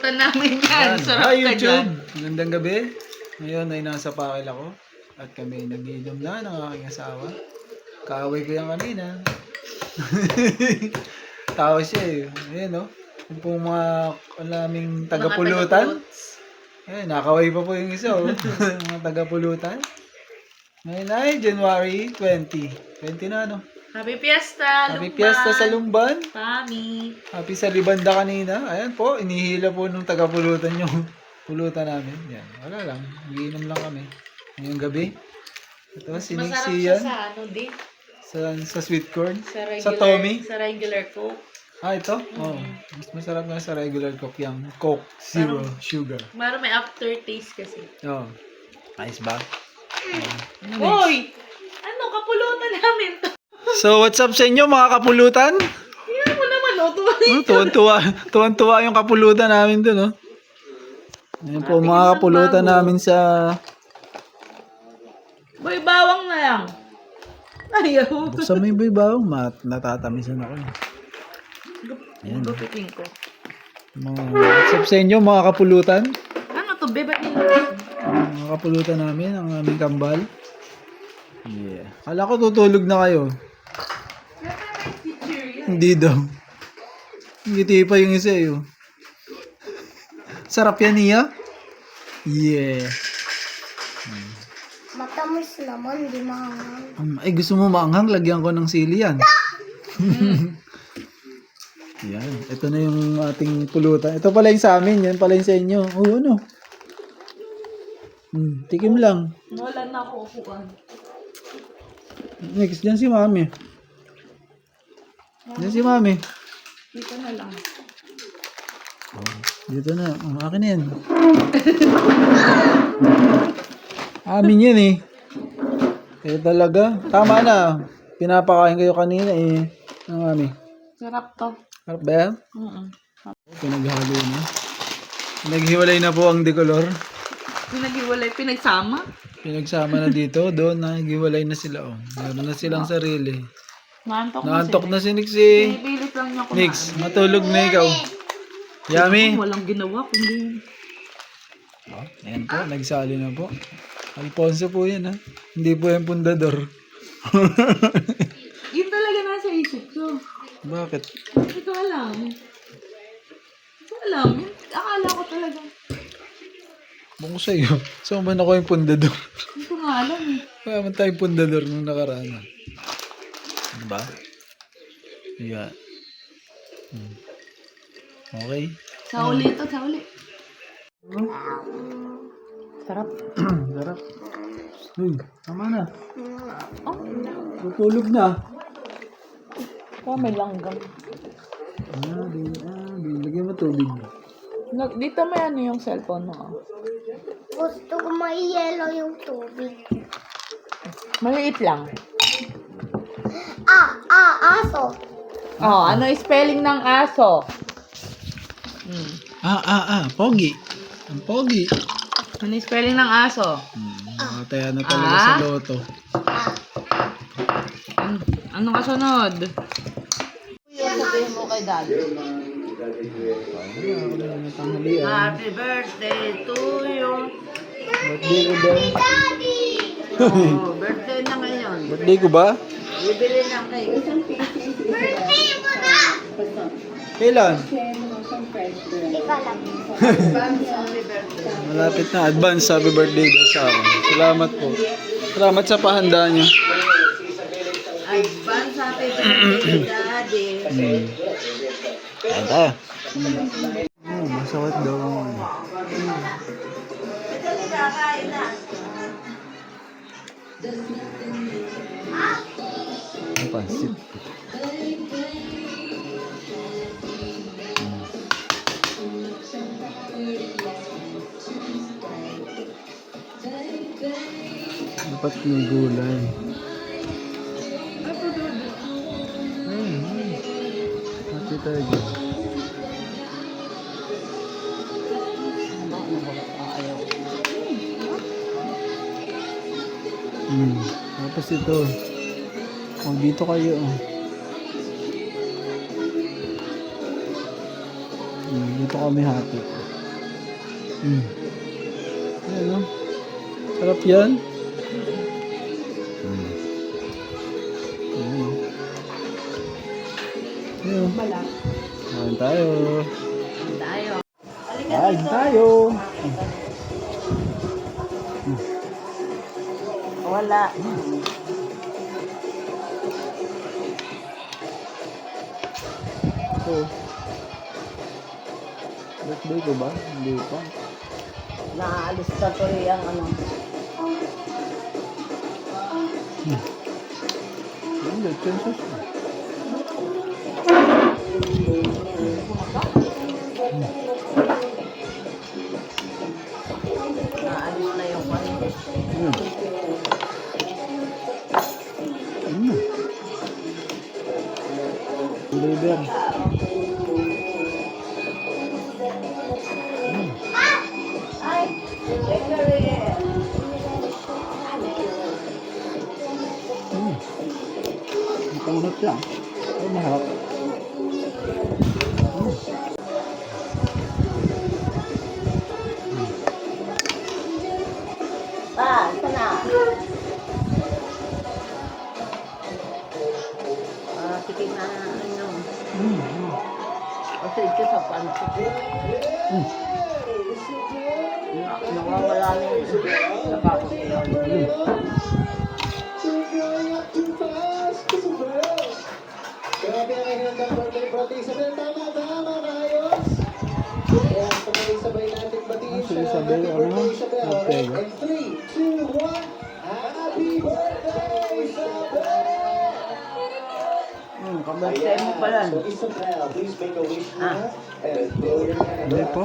Napulutan namin yan. Sarap Hi ka dyan. YouTube! Magandang gabi. Ngayon ay nasa pakil ako. At kami nag-iinom na ng aking asawa. Kaaway ko yan kanina. Tao siya eh. Ayan o. Yung pong mga alaming tagapulutan. Ayan, nakaway pa po yung isa o. Mga tagapulutan. Ngayon ay January 20. 20 na no? Happy Fiesta, Happy Fiesta sa Lumban. Pami. Happy sa Libanda kanina. Ayan po, inihila po nung tagapulutan yung pulutan namin. Yan, wala lang. Iinom lang kami. Ngayong gabi. Ito, Masarap siya siniksiyan. sa ano din. Sa sweet corn. Sa regular, Sa Tommy. Sa regular Coke. Ah, ito? Oo. Mas masarap nga sa regular Coke yung Coke. Zero sugar. Meron may aftertaste kasi. Oo. Nice ba? Hoy! Ano, kapulutan namin to. So, what's up sa inyo mga kapulutan? Tingnan mo naman, oh. Tuwan-tuwa yung kapulutan namin dun, oh. Ayan po mga kapulutan namin sa... Boy, bawang na lang. Ayaw. Sa may baybawang, natatamisan ako. Ayan. Gupitin ko. What's up sa inyo mga kapulutan? Ano to, be? Ba't nila? Mga kapulutan namin, ang aming kambal. Yeah. Kala ko tutulog na kayo. Hindi daw. Ngiti pa yung isa eh. Sarap yan niya? Yeah. Matamis naman, di maanghang. Ay, gusto mo maanghang? Lagyan ko ng sili yan. Yan. Ito na yung ating pulutan. Ito pala yung sa amin. Yan pala yung sa inyo. Oo, ano? Tikim lang. Wala na ako upuan. Next, dyan si mami. Dyan si mami. Dito na lang. Dito na. Akin na yan. Amin yan eh. Eh talaga. Tama na. Pinapakain kayo kanina eh. Ano mami? Sarap to. Harap ba yan? Pinaghalo na. Naghiwalay na po ang decolor. Pinaghiwalay, pinagsama. Pinagsama na dito. Doon naghiwalay na sila. Oh. Meron na silang sarili. Naantok Na si Nixie. Pinipilit lang niya kumain. Nix, matulog na ikaw. Yummy. Walang ginawa kundi. Oh, ayan po, nagsali na po. Alfonso po yan ha. Hindi po yan pundador. Yun talaga nasa isip ko. Bakit? Hindi ko alam. Hindi ko alam. Akala ko talaga. Bako sa'yo. Saan ba ako yung pundador? Hindi ko nga alam eh. Kaya man tayong pundador nung nakaraan. Diba? Yeah. Okay. Sa uli ito, sa uli. Sarap. Sarap. Uy, tama na. Oh, Tutulog na. kaya may langgam. Lagyan mo tubig. Dito may ano yung cellphone mo. Oh. Gusto ko may yellow yung tubig. Maliit lang. Aso. Oh, ano yung spelling ng aso? Pogi. Ang pogi. Ano yung spelling ng aso? Nakataya na talaga sa loto. Anong kasunod? Yung sabihin mo kay daddy. Happy birthday to you. Birthday ko daw. Oh, birthday na ngayon. Birthday ko ba? Bibili ng cake. Birthday mo na! Kailan? Hindi ko alam. Malapit na. Advance happy birthday daw sa akin. Salamat po. Salamat sa pahanda niyo. Advance happy birthday, daddy. Ayan tayo. Masakit daw. Kakain na. Pansit. Dapat yung gulay. Mati tayo dyan. Tapos ito. Oh, dito kayo. Dito kami hati. Mm. Ayan, no? Sarap yan. Mm. Ayan, no? Ayan. Balak. Kain tayo. Tayo. Kain tayo. Wala. Ito. Birthday ko ba? Hindi pa. Naalis na tuloy ang ano. Hindi, chances. Naalis na yung ano. Liver. Makunot lang. Ay, maharap. Pa, sana. Sige na ano. Kasi ito sa pansit. Nawawala na yun. Nakakasiyaw. Grabe ang inyong birthday party. Isabel, tama, ayos. Kaya sabay natin batiin siya. Isabel, ano? Isabel. Okay. And 3, 2, 1. Happy birthday, Isabel! Kabasay mo pala. So, Isabel, please make a wish na. And blow your Hindi po.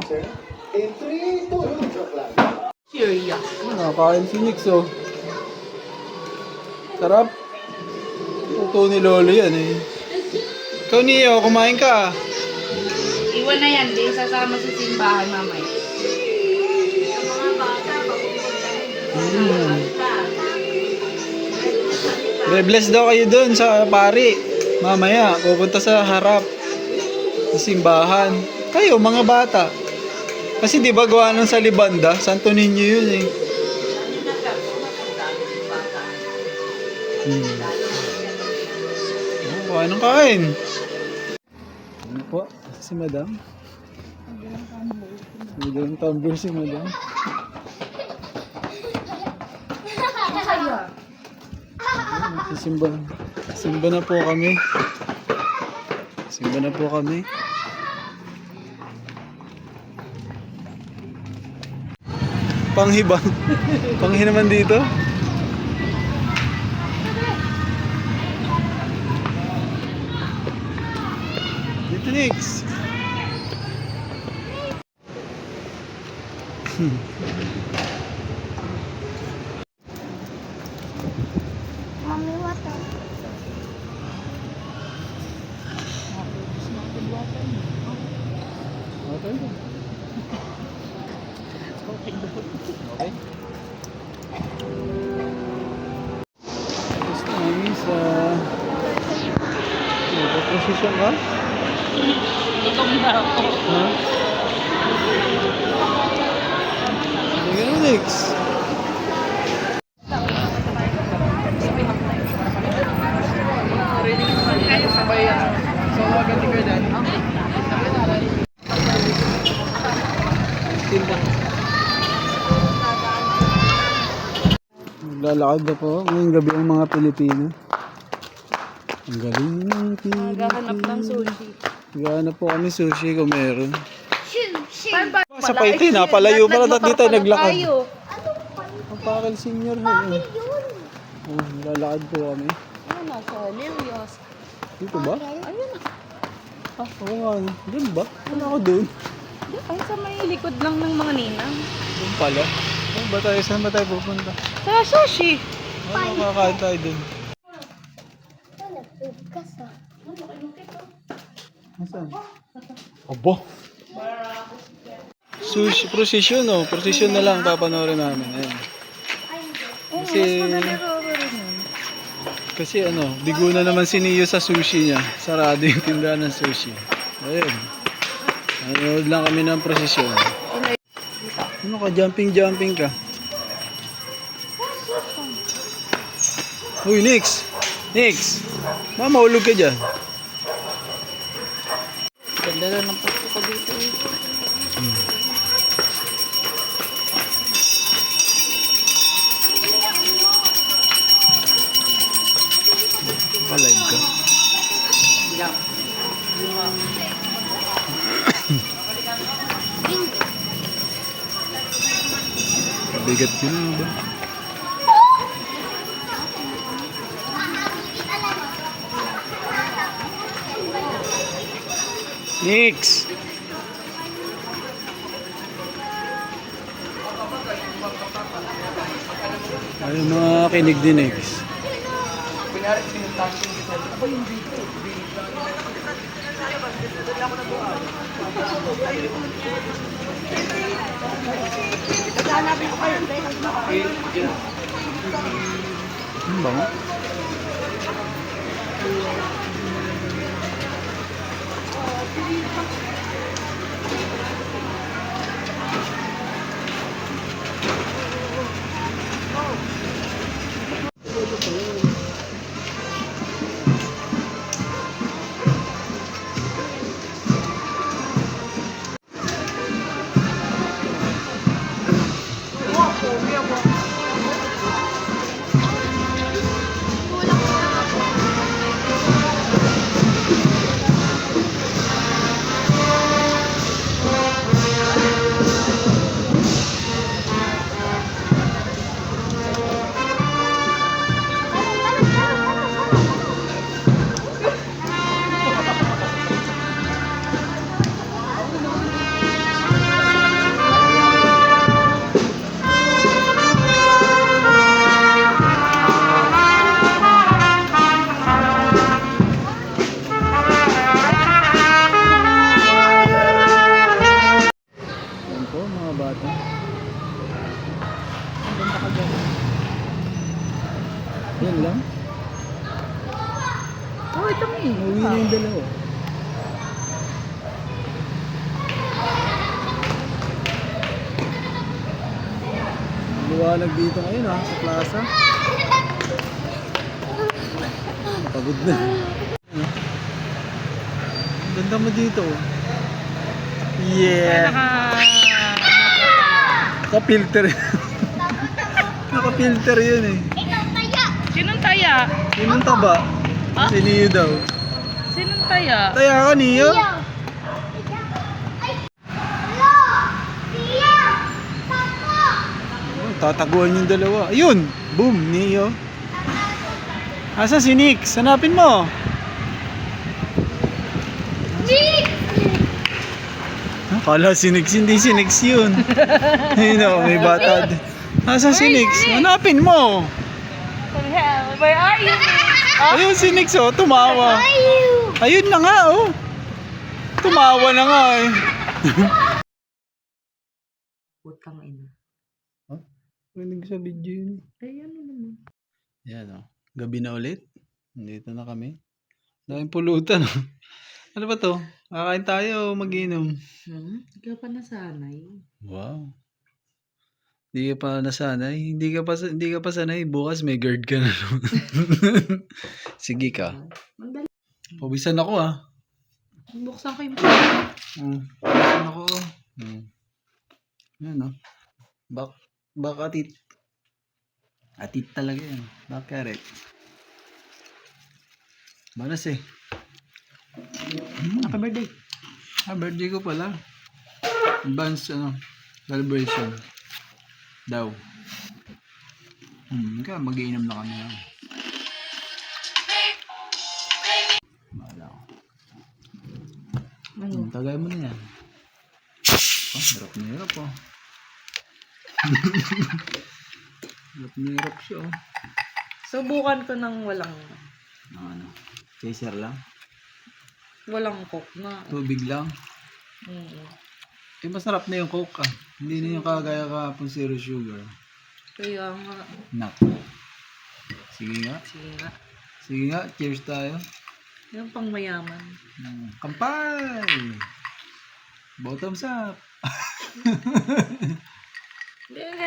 In 3, 2, joke lang. Serious. Nakakain si Nix, oh. Sarap. Ito ni Lolo yan, eh. Ikaw, Neo, kumain ka. Iwan na yan, di sasama sa simbahan mamaya. Yung mga bata, Bless daw kayo dun sa pari. Mamaya, pupunta sa harap. Sa simbahan. Kayo, mga bata. Kasi di ba gawa nun sa Libanda? Santo Niño yun, eh. Kain ng kain. Ano po? Si Madam? May tumbler si Madam. Simba. Simba na po kami. Simba na po kami. Panghibang. Panghi naman dito. Dito next. Mami, water. Okay. Okay. Tapos namin sa... Nagpo-position ka? Gutom na ako. Ha? Sige na next. Naglalakad na po ngayong gabi ang mga Pilipino. Ang galing ng Pilipino. Naghahanap ng sushi. Naghahanap po kami sushi kung meron. Shin. Sa Paiti, napalayo pala dati tayo naglakad. Tayo. Ang pakal senior ha. Yun. Oh, naglalakad po kami. Ano na, Hilarious. Dito ba? Ayun na. Ah, oo nga. Doon ba? Ano ako doon? Ay, sa may likod lang ng mga ninang. Doon pala. Saan ba tayo? Saan ba tayo pupunta? Sa sushi. Ano makakain tayo doon? Ano, nagpigas ah. Nasaan? Aba! Sushi, procession oh. Procession na lang papanoorin namin. Ayan. Kasi, kasi ano, bigo na naman si Neo sa sushi niya. Sarado yung tindahan ng sushi. Ayun. Nanonood lang kami ng procession. Ano ka? Jumping ka. Uy, Nix! Nix! Baka mahulog ka dyan. Ganda na ng puto ko dito. Palive ka. Yeah. Bigat yun ano ba? Nix! Ayun mga kinig din Nix. Ano ba mo? Yan po mga bata. Yan lang. Oh, ito mo eh. Uwi na yung dalawa. Luwanag dito ngayon ha, sa plaza. Pagod na. Ang ganda mo dito. Yeah! Naka-filter. Naka-filter yun eh. Sinong taya? Sinong taba? Ah? Si Neo daw. Sinong taya? Taya ka, Neo? Oh, tataguan yung dalawa. Ayun! Boom! Neo. Asa si Nix? Hanapin mo! Kala si Nix, hindi si Nix yun. Ayun o, may bata. Asa si Nix? Hanapin mo! Where are you? Ayun si Nix oh, tumawa. Ayun na nga oh. Tumawa na nga eh. Putang ina. Huh? Rinig sa video yun. Ay, ano naman? Yan oh. Gabi na ulit. Nandito na kami. Daming pulutan oh. Ano ba to? Kakain tayo o mag-inom? Hindi ka pa nasanay. Wow. Hindi ka pa nasanay. Hindi ka pa sanay. Bukas may guard ka na. Sige ka. Mandali. Pawisan ako ah. Buksan ko yung Pawisan ako. Yan oh. Bak atit. Atit talaga yan. Bakaret. Manas eh. Naka-birthday. Birthday ko pala. Advance celebration. Daw. Kaya mag-iinom na kami. Bahala ko. Tagay mo na yan. Oh, hirap na hirap oh. Hirap na hirap siya oh. Subukan ko ng walang Chaser lang. coke na. Tubig lang. Eh, masarap na yung Coke ah. Hindi na yung kagaya kahapon zero sugar. Kaya nga. Nak. Sige nga. Sige nga. Sige nga. Cheers tayo. Yung pang mayaman. Kampay! Bottoms up!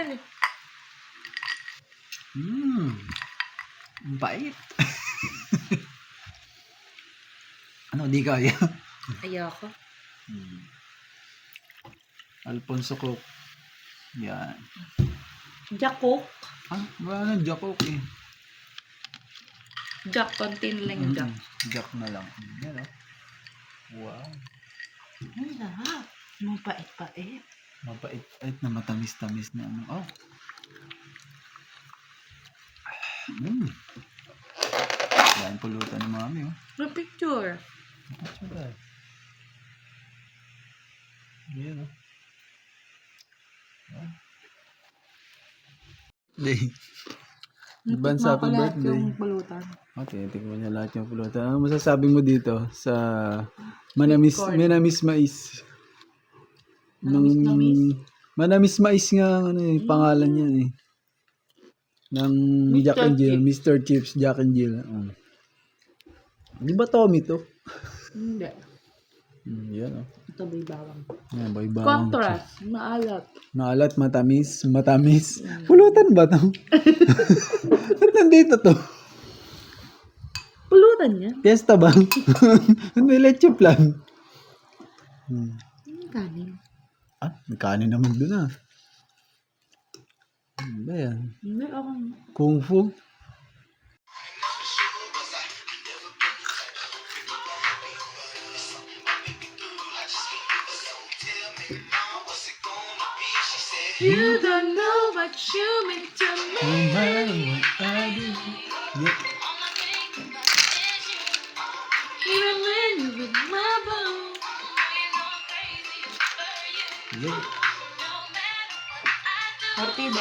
yan. Ang bait. Ano, di kaya? Ayoko. Alfonso Cook. Yan. Jakok. Ah, wala nang Jack Cook eh. Jack, kontin lang yung Jack. Jack na lang. Yan o. Wow. Ang lahat. Mapait-pait. Mapait na matamis-tamis na ano. Oh. Dahil pulutan ng mami oh. No picture. That's bad. Yan oh. Day. Advance happy birthday. Yung pulutan. Okay, tingnan niya lahat yung pulutan. Ano masasabi mo dito sa Manamis Mais? Manamis Mais nga ano eh, pangalan niya eh. Ng Jack and Jill, Mr. Chips, Jack and Jill. Di ba Tommy to? Hindi. Yan oh. Ito may bawang. Yan, boy bawang. Contrast. Maalat. Maalat, matamis. Pulutan ba to? Ba't nandito to? Pulutan niya. Fiesta ba? May leche plan. Kanin. Ah, may kanin naman dun ah. Ano ba yan? Hindi ako. Kung Fu? You don't know what you mean to me. No matter what I do. Yeah. Even when you're with my bone. Yeah. Ortiz.